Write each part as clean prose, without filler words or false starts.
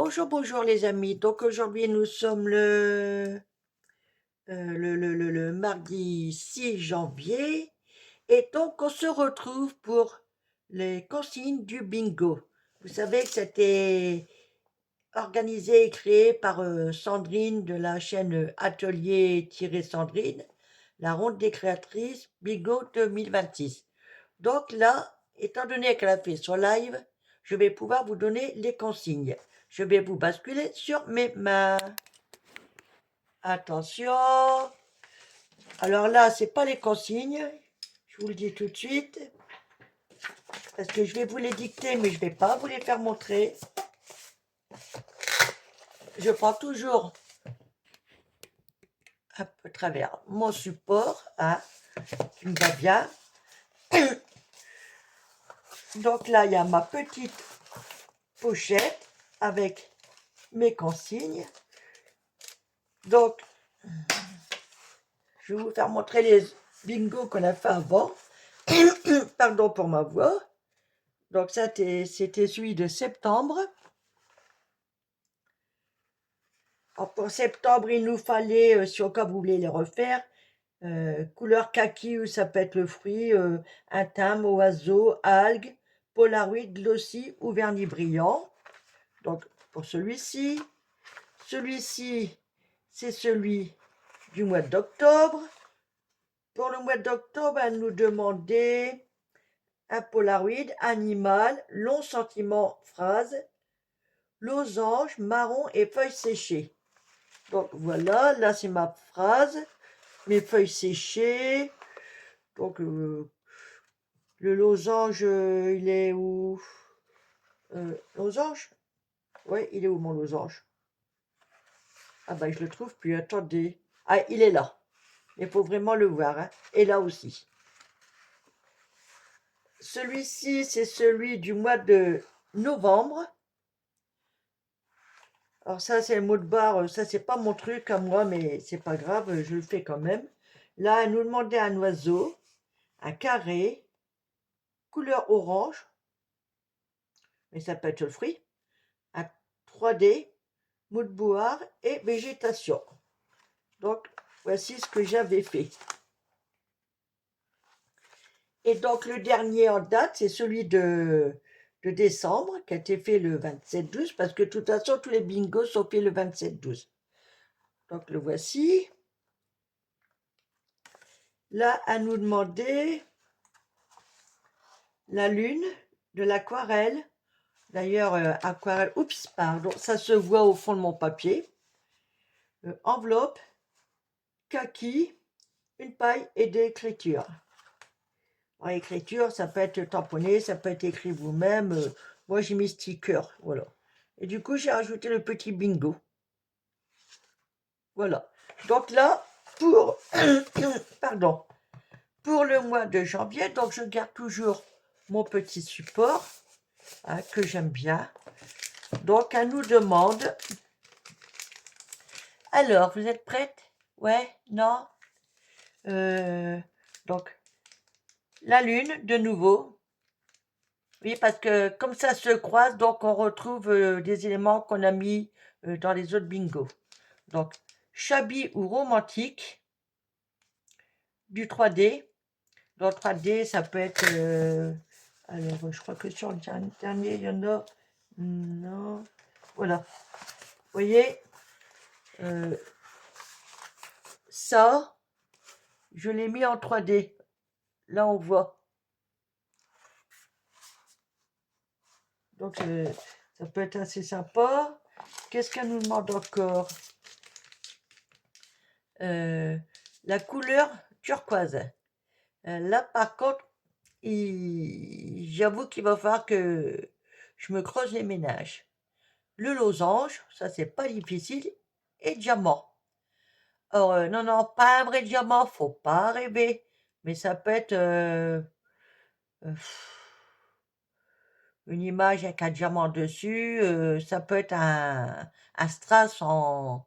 Bonjour, bonjour les amis. Donc aujourd'hui nous sommes le mardi 6 janvier et donc on se retrouve pour les consignes du bingo. Vous savez que c'était organisé et créé par Sandrine de la chaîne Atelier-Sandrine, la ronde des créatrices Bingo 2026. Donc là, étant donné qu'elle a fait son live, je vais pouvoir vous donner les consignes. Je vais vous basculer sur mes mains. Attention. Alors là, c'est pas les consignes. Je vous le dis tout de suite. Parce que je vais vous les dicter, mais je vais pas vous les faire montrer. Je prends toujours un peu travers mon support, hein, qui me va bien. Donc là, il y a ma petite pochette avec mes consignes. Donc, je vais vous faire montrer les bingos qu'on a fait avant. Pardon pour ma voix. Donc ça, c'était celui de septembre. Alors pour septembre, il nous fallait, si au cas vous voulez les refaire, couleur kaki, où ça peut être le fruit, un thym, oiseau, algues, polaroid, glossy ou vernis brillant. Donc pour celui-ci, c'est celui du mois d'octobre. Pour le mois d'octobre, elle nous demandait un polaroid, animal, long sentiment, phrase, losange, marron et feuilles séchées. Donc voilà, là c'est ma phrase, mes feuilles séchées. Donc le losange, il est où? Losange? Oui, il est où mon losange? Ah ben je le trouve plus, attendez. Ah, il est là. Il faut vraiment le voir, hein. Et là aussi. Celui-ci, c'est celui du mois de novembre. Alors ça, c'est le mot de barre, ça, c'est pas mon truc à moi, mais c'est pas grave, je le fais quand même. Là, elle nous demandait un oiseau, un carré, couleur orange, mais ça peut être le fruit, un 3D, mot de boire et végétation. Donc, voici ce que j'avais fait. Et donc, le dernier en date, c'est celui de décembre, qui a été fait le 27-12, parce que de toute façon, tous les bingos sont faits le 27-12. Donc, le voici. Là, à nous demander la lune, de l'aquarelle. D'ailleurs, aquarelle, oups, pardon, ça se voit au fond de mon papier. Enveloppe, kaki, une paille et des écritures. En écriture, ça peut être tamponné, ça peut être écrit vous-même. Moi, j'ai mis sticker, voilà. Et du coup, j'ai rajouté le petit bingo. Voilà. Donc là, pour, pardon, pour le mois de janvier, donc je garde toujours mon petit support, hein, que j'aime bien. Donc, elle nous demande... Alors, vous êtes prête? Ouais? Non? Donc, la lune, de nouveau. Oui, parce que comme ça se croise, donc on retrouve des éléments qu'on a mis dans les autres bingos. Donc, shabby ou romantique, du 3D. Dans le 3D, ça peut être... alors, je crois que sur le dernier, il y en a... Non. Voilà. Vous voyez, ça, je l'ai mis en 3D. Là, on voit. Donc, ça peut être assez sympa. Qu'est-ce qu'elle nous demande encore? La couleur turquoise. Là, par contre, j'avoue qu'il va falloir que je me creuse les ménages. Le losange, ça, c'est pas difficile. Et diamant. Or, non, non, pas un vrai diamant, faut pas rêver. Mais ça peut être euh, une image avec un diamant dessus. Ça peut être un strass en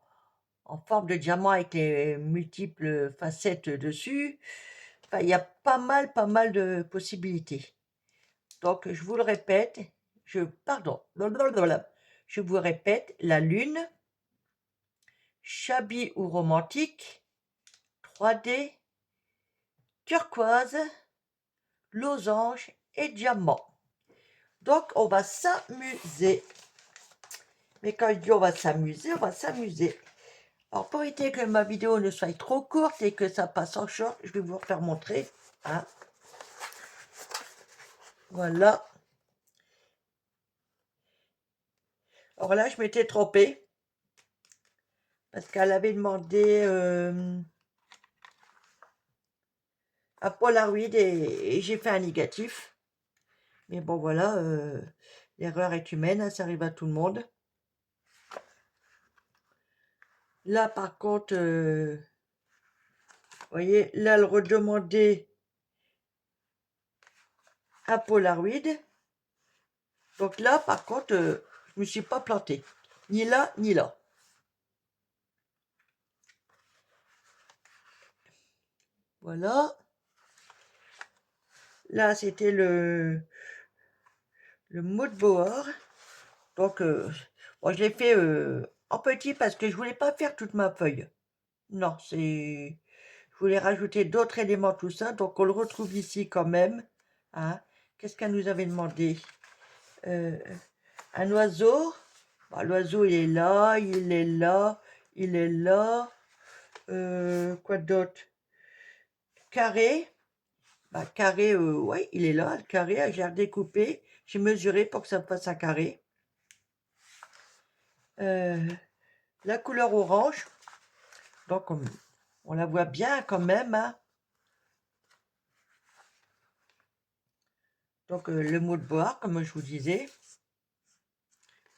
forme de diamant avec les multiples facettes dessus. Enfin, il y a pas mal de possibilités. Donc, je vous le répète, pardon, blablabla. Je vous répète, la lune, shabby ou romantique, 3D, turquoise, losange et diamant. Donc, on va s'amuser. Mais quand je dis on va s'amuser, on va s'amuser. Alors, pour éviter que ma vidéo ne soit trop courte et que ça passe en short, je vais vous refaire montrer. Hein. Voilà. Alors là, je m'étais trompée. Parce qu'elle avait demandé un Polaroid et j'ai fait un négatif. Mais bon, voilà, l'erreur est humaine, hein, ça arrive à tout le monde. Là, par contre, vous voyez, là, elle redemandait un Polaroid. Donc là, par contre, je ne me suis pas plantée. Ni là, ni là. Voilà. Là, c'était le mood board. Donc, bon, je l'ai fait en petit parce que je voulais pas faire toute ma feuille. Non, c'est... Je voulais rajouter d'autres éléments, tout ça. Donc, on le retrouve ici quand même. Hein. Qu'est-ce qu'elle nous avait demandé? Un oiseau. Bah, l'oiseau, il est là, il est là, il est là. Quoi d'autre? Carré. Bah, carré, ouais, il est là, le carré. J'ai redécoupé. J'ai mesuré pour que ça fasse un carré. La couleur orange. Donc, on la voit bien quand même. Hein. Donc, le mot de boire, comme je vous disais.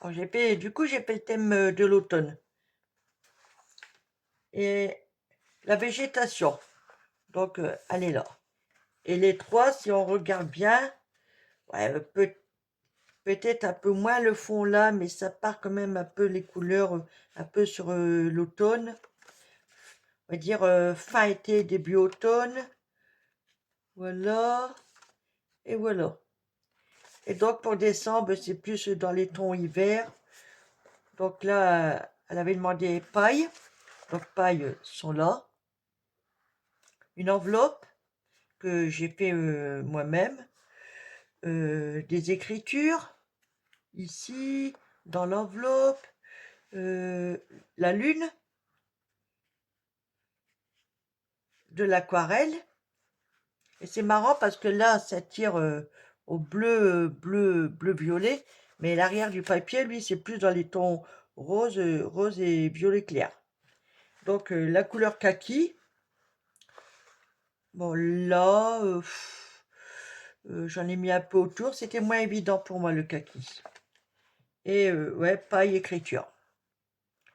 Alors, du coup, j'ai fait le thème de l'automne. Et la végétation. Donc, elle est là. Et les trois, si on regarde bien, ouais, peut-être un peu moins le fond là, mais ça part quand même un peu les couleurs, un peu sur l'automne. On va dire fin été, début automne. Voilà. Et voilà. Et donc pour décembre, c'est plus dans les tons hiver. Donc là, elle avait demandé paille. Donc paille sont là. Une enveloppe que j'ai fait moi-même. Des écritures. Ici, dans l'enveloppe. La lune. De l'aquarelle. Et c'est marrant parce que là, ça tire au bleu-violet. Mais l'arrière du papier, lui, c'est plus dans les tons rose et violet clair. Donc, la couleur kaki. Bon, là, j'en ai mis un peu autour. C'était moins évident pour moi, le kaki. Et, ouais, paille écriture.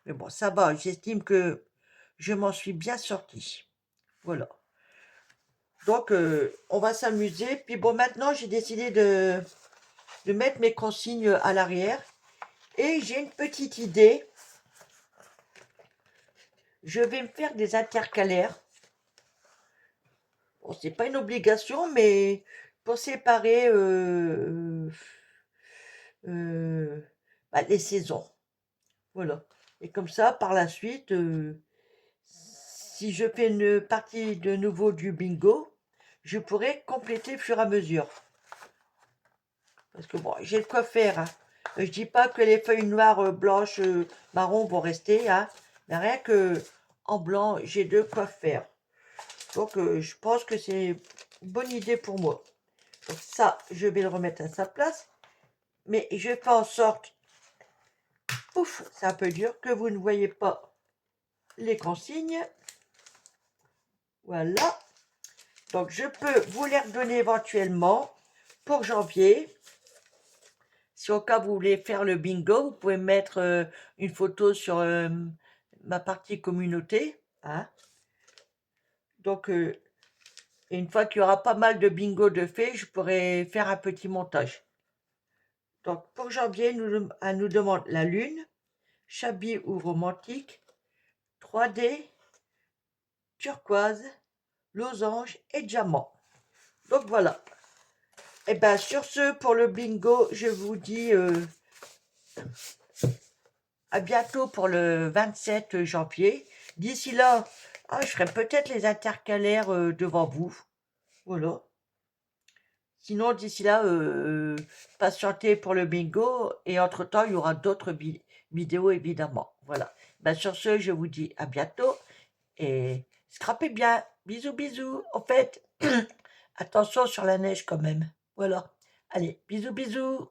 Mais bon, ça va. J'estime que je m'en suis bien sortie. Voilà. Donc, on va s'amuser. Puis bon, maintenant, j'ai décidé de mettre mes consignes à l'arrière. Et j'ai une petite idée. Je vais me faire des intercalaires. Bon, c'est pas une obligation, mais pour séparer les saisons. Voilà. Et comme ça, par la suite, si je fais une partie de nouveau du bingo, je pourrai compléter au fur et à mesure. Parce que bon, j'ai de quoi faire. Hein. Je dis pas que les feuilles noires, blanches, marron vont rester. Hein. Mais rien que en blanc, j'ai de quoi faire. Donc, je pense que c'est une bonne idée pour moi. Donc ça, je vais le remettre à sa place. Mais je fais en sorte, ouf, c'est un peu dur, que vous ne voyez pas les consignes. Voilà. Donc, je peux vous les redonner éventuellement pour janvier. Si au cas vous voulez faire le bingo, vous pouvez mettre une photo sur ma partie communauté. Hein. Donc, une fois qu'il y aura pas mal de bingo de fait, je pourrai faire un petit montage. Donc, pour janvier, elle nous demande la lune, shabby ou romantique, 3D, turquoise, losange et diamant. Donc, voilà. Et bien, sur ce, pour le bingo, je vous dis à bientôt pour le 27 janvier. D'ici là, je ferai peut-être les intercalaires devant vous. Voilà. Sinon, d'ici là, patientez pour le bingo et entre-temps, il y aura d'autres vidéos évidemment. Voilà. Ben, sur ce, je vous dis à bientôt et scrapez bien. Bisous, bisous. En fait, attention sur la neige quand même. Voilà. Allez, bisous, bisous.